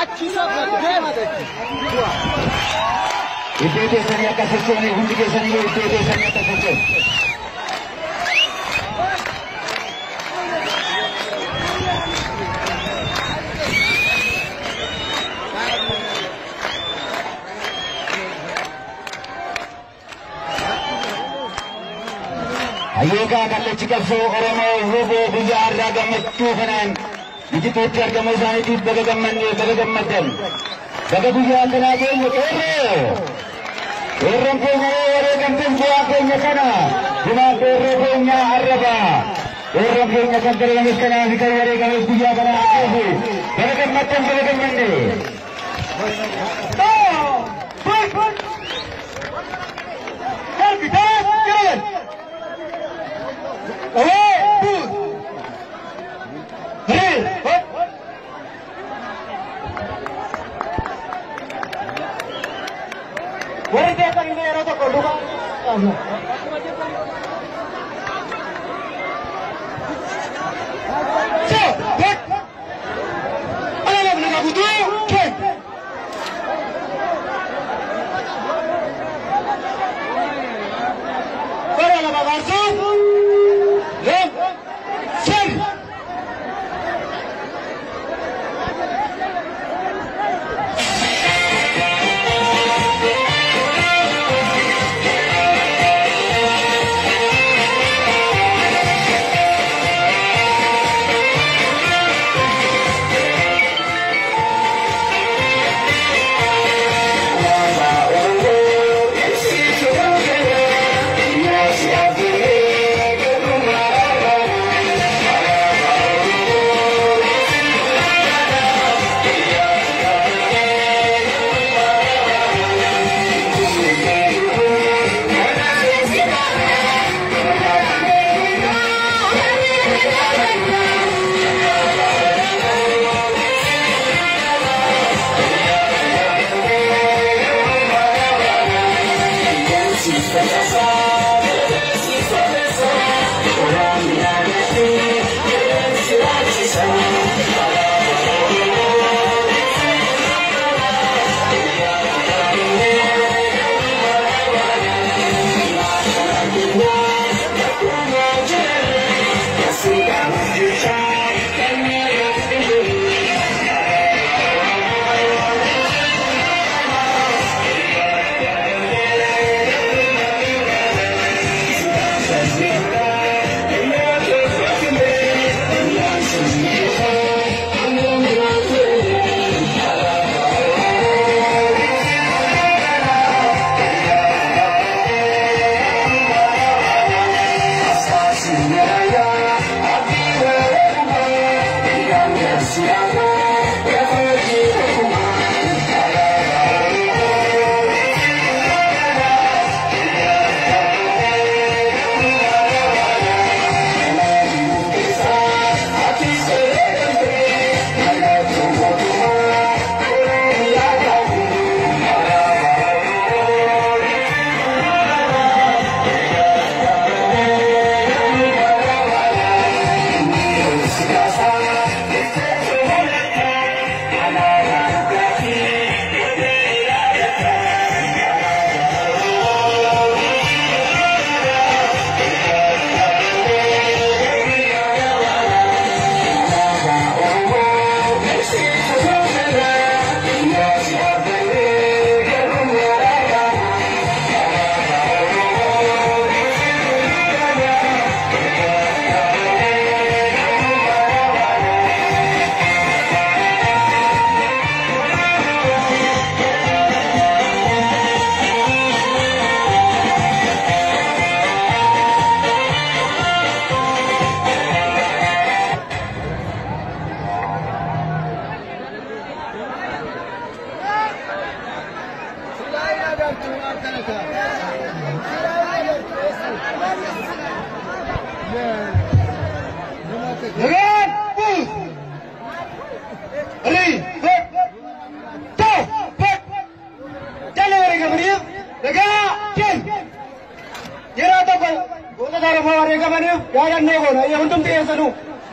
Achi sokka deematetti. Itti teessanii akka socho'anii hundi keessanii itti teessanii akka socho'an. Ayyaana kallachi qabsoo Oromoo huboo biyya har'aa gammachuu kanaan Ijituutti argamu isaaniitiif baga gammaddan. Baga guyyaa kanaa keenya qeerroo. Qeerroon keenya wareegamteen bu'aa keenya kana. Bunaan qeerroo keenya arraba. Qeerroon keenya kan darbames kanaaf kan wareegames guyyaa kanaa haquufi. Baga gammaddan baga gammadde.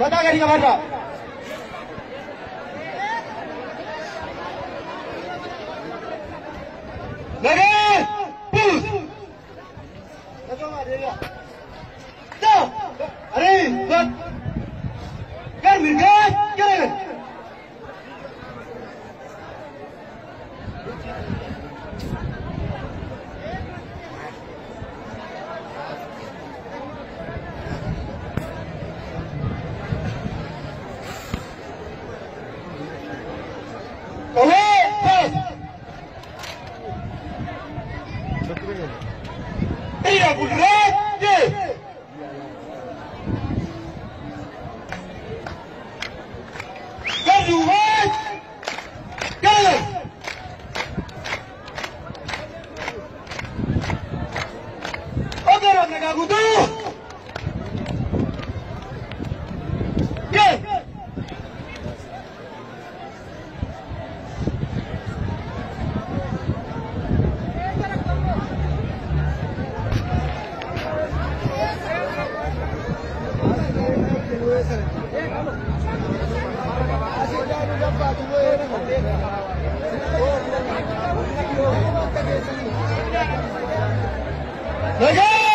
mataa gadi qabaadha. Nagaa puus. Aree bat gar mirgaa gara. Iya, Bulrat! Gaduhan! Galas! Oke, orang nagagutu! Yes! Nagaa!